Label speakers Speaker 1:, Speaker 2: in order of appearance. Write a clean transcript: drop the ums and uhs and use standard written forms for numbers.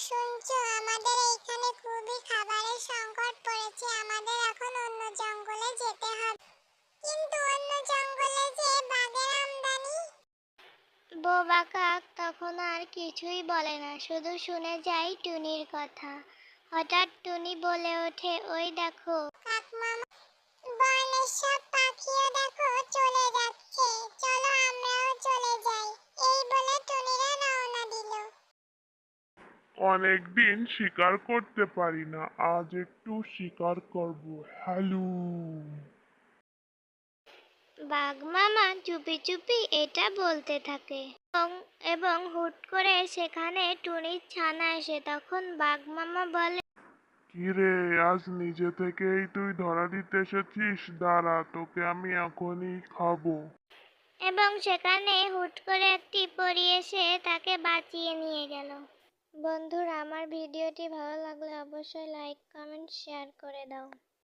Speaker 1: শুনছো, আমাদের এইখানে খুবই খাবারের সংকট পড়েছে। আমাদের এখন অন্য জঙ্গলে যেতে হবে। কিন্তু অন্য জঙ্গলে যে বাঘের আমদানি।
Speaker 2: বোবা কাক তখন আর কিছুই বলে না, শুধু শুনে যায় টুনির কথা। হঠাৎ টুনি বলে ওঠে, ওই দেখো,
Speaker 1: কাক মামা, বনের সব পাখিও দেখো চলে যাচ্ছে, চলো আমরাও চলে যাই। এই বলে টুনিরা রওনা দিল।
Speaker 3: অনেকদিন শিকার করতে পারি না, আজ একটু শিকার করব। হ্যালো।
Speaker 2: বাঘ মামা চুপি চুপি এটা বলতে থাকে এবং হুট করে সেখানে টুনির ছানা আসে। তখন বাঘ মামা বলে,
Speaker 3: কি রে, আজ নিজে থেকেই তুই ধরা দিতে এসেছিস? দাঁড়া, তোকে আমি এখনই খাবো।
Speaker 2: এবং সেখানে হুট করে একটি পরী এসে তাকে বাঁচিয়ে নিয়ে গেল। বন্ধুরা, আমার ভিডিওটি ভালো লাগলে অবশ্যই লাইক, কমেন্ট, শেয়ার করে দাও।